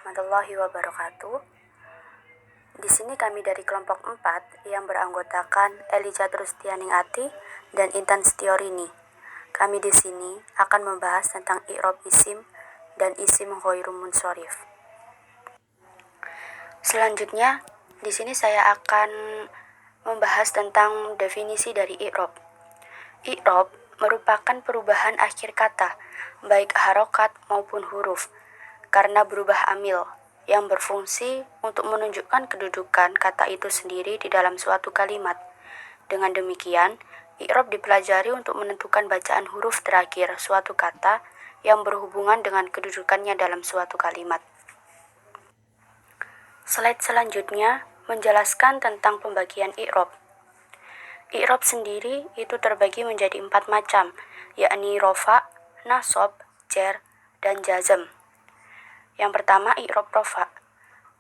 warahmatullahi wabarakatuh. Di sini kami dari kelompok 4 yang beranggotakan Elijah Trustianingati dan Intan Setiorini. Kami di sini akan membahas tentang i'rab isim dan isim ghairu munsharif. Selanjutnya, di sini saya akan membahas tentang definisi dari i'rab. I'rab merupakan perubahan akhir kata, baik harokat maupun huruf, karena berubah amil yang berfungsi untuk menunjukkan kedudukan kata itu sendiri di dalam suatu kalimat. Dengan demikian, i'rab dipelajari untuk menentukan bacaan huruf terakhir suatu kata yang berhubungan dengan kedudukannya dalam suatu kalimat. Slide selanjutnya menjelaskan tentang pembagian i'rab. I'rab sendiri itu terbagi menjadi 4 macam, yakni rofa, nasab, jar, dan jazm. Yang pertama, i'rab rofa.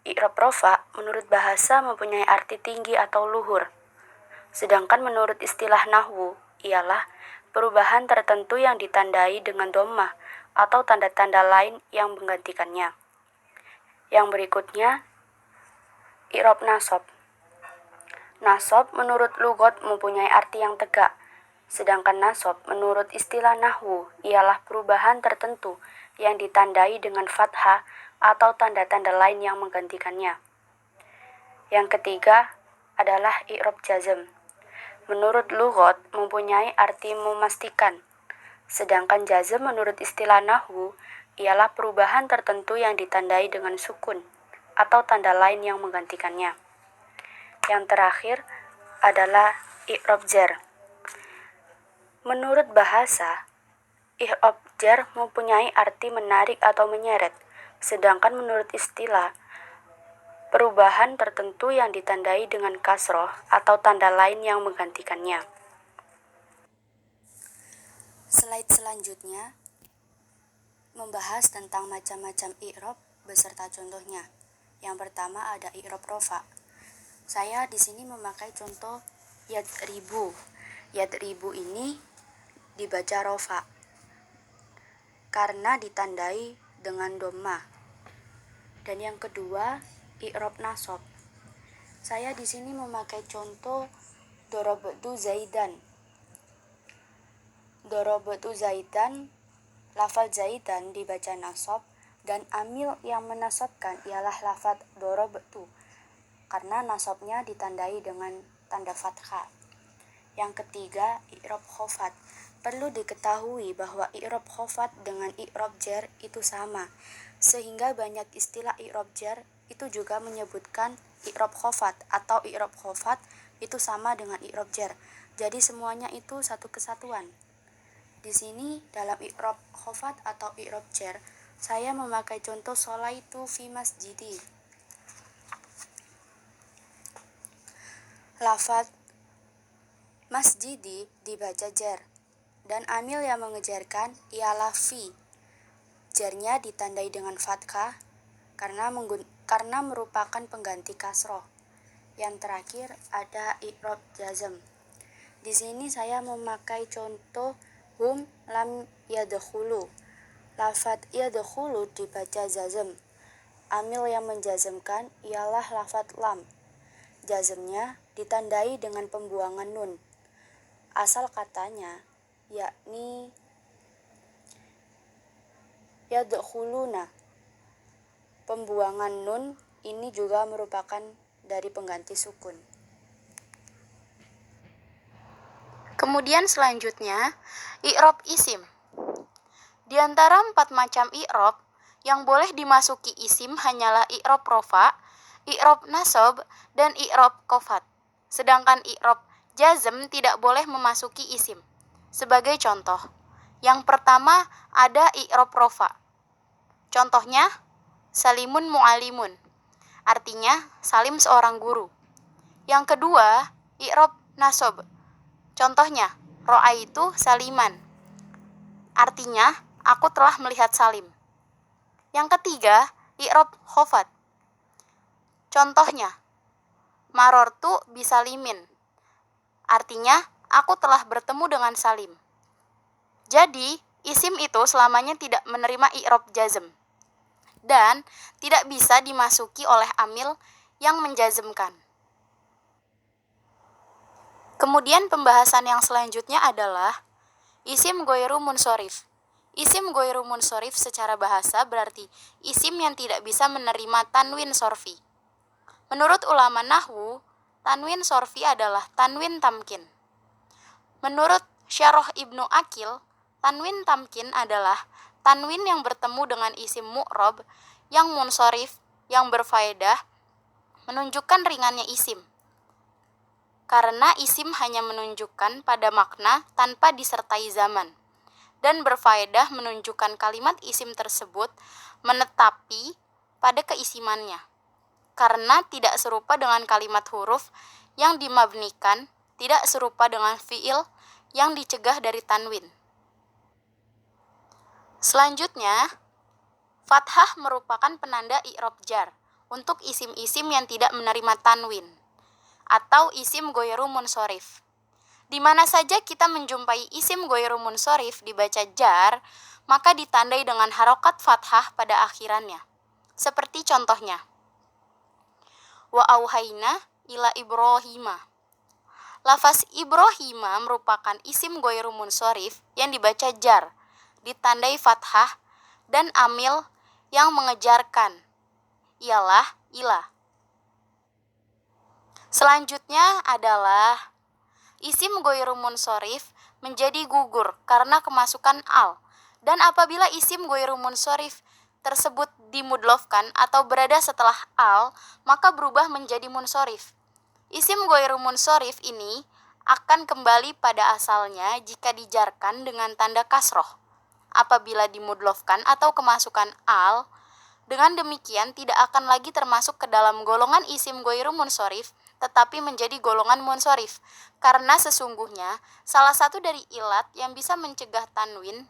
I'rab rofa menurut bahasa mempunyai arti tinggi atau luhur. Sedangkan menurut istilah nahwu ialah perubahan tertentu yang ditandai dengan dhammah atau tanda-tanda lain yang menggantikannya. Yang berikutnya, i'rab nasab. Nasab menurut lughat mempunyai arti yang tegak. Sedangkan nasab menurut istilah nahwu ialah perubahan tertentu yang ditandai dengan fathah atau tanda-tanda lain yang menggantikannya. Yang ketiga adalah i'rab jazm. Menurut lughat mempunyai arti memastikan. Sedangkan jazm menurut istilah nahwu ialah perubahan tertentu yang ditandai dengan sukun atau tanda lain yang menggantikannya. Yang terakhir adalah i'rab jar. Menurut bahasa, i'rab jar mempunyai arti menarik atau menyeret, sedangkan menurut istilah, perubahan tertentu yang ditandai dengan kasroh atau tanda lain yang menggantikannya. Slide selanjutnya membahas tentang macam-macam i'rab beserta contohnya. Yang pertama ada i'rab rofa. Saya di sini memakai contoh yadribu. Yadribu ini dibaca rofa karena ditandai dengan dhammah. Dan yang kedua, i'rab nasab. Saya di sini memakai contoh darabtu zaidan. Darabtu zaidan, lafaz zaidan dibaca nasab dan amil yang menasabkan ialah lafaz darabtu karena nasabnya ditandai dengan tanda fathah. Yang ketiga, i'rab khafat. Perlu diketahui bahwa i'rab khafat dengan i'rab jar itu sama, sehingga banyak istilah i'rab jar itu juga menyebutkan i'rab khafat atau i'rab khafat itu sama dengan i'rab jar. Jadi semuanya itu satu kesatuan. Di sini dalam i'rab khafat atau i'rab jar, saya memakai contoh sholaitu fi masjidi. Lafaz masjidi dibaca jar dan amil yang mengejarkan ialah fi. Jarnya ditandai dengan fathah karena merupakan pengganti kasroh. Yang terakhir ada i'rab jazm. Di sini saya memakai contoh hum lam yadkhulu. Lafaz yadkhulu dibaca jazm. Amil yang menjazmkan ialah lafaz lam. Jazmnya ditandai dengan pembuangan nun. Asal katanya yakni yadkhuluna. Pembuangan nun ini juga merupakan dari pengganti sukun. Kemudian selanjutnya, i'rab isim. Di antara 4 macam i'rab yang boleh dimasuki isim hanyalah i'rab rofa, i'rab nasab, dan i'rab khafat. Sedangkan i'rab jazm tidak boleh memasuki isim. Sebagai contoh, yang pertama ada i'rab rofa. Contohnya, salimun mu'alimun. Artinya, Salim seorang guru. Yang kedua, i'rab nasab. Contohnya, ra'aitu saliman. Artinya, aku telah melihat Salim. Yang ketiga, i'rab khafat. Contohnya, marortu bisalimin. Artinya, aku telah bertemu dengan Salim. Jadi, isim itu selamanya tidak menerima i'rab jazm. dan tidak bisa dimasuki oleh amil yang menjazmkan. Kemudian pembahasan yang selanjutnya adalah isim ghairu munsorif. Isim ghairu munsorif secara bahasa berarti isim yang tidak bisa menerima tanwin sorfi. Menurut ulama nahwu, tanwin sorfi adalah tanwin tamkin. Menurut Syarah Ibnu Akil, tanwin tamkin adalah tanwin yang bertemu dengan isim mu'rob yang munsorif yang berfaedah menunjukkan ringannya isim. Karena isim hanya menunjukkan pada makna tanpa disertai zaman dan berfaedah menunjukkan kalimat isim tersebut menetapi pada keisimannya. Karena tidak serupa dengan kalimat huruf yang dimabnikan, tidak serupa dengan fiil yang dicegah dari tanwin. Selanjutnya, fathah merupakan penanda i'rab jar untuk isim-isim yang tidak menerima tanwin atau isim ghairu munsorif. Di mana saja kita menjumpai isim ghairu munsorif dibaca jar, maka ditandai dengan harokat fathah pada akhirannya. Seperti contohnya, wa auhayna ila Ibrahima. Lafaz Ibrahima merupakan isim ghairu munsorif yang dibaca jar, ditandai fathah dan amil yang mengejarkan, ialah ila. Selanjutnya adalah isim ghairu munsorif menjadi gugur karena kemasukan al. Dan apabila isim ghairu munsorif tersebut dimudlofkan atau berada setelah al, maka berubah menjadi munsorif. Isim ghairu munsorif ini akan kembali pada asalnya jika dijarkan dengan tanda kasroh. Apabila dimudlofkan atau kemasukan al, dengan demikian tidak akan lagi termasuk ke dalam golongan isim ghairu munsorif, tetapi menjadi golongan munsorif. Karena sesungguhnya salah satu dari ilat yang bisa mencegah tanwin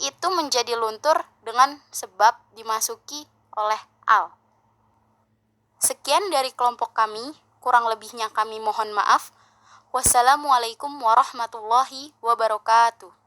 itu menjadi luntur dengan sebab dimasuki oleh al. Sekian dari kelompok kami, kurang lebihnya kami mohon maaf. Wassalamualaikum warahmatullahi wabarakatuh.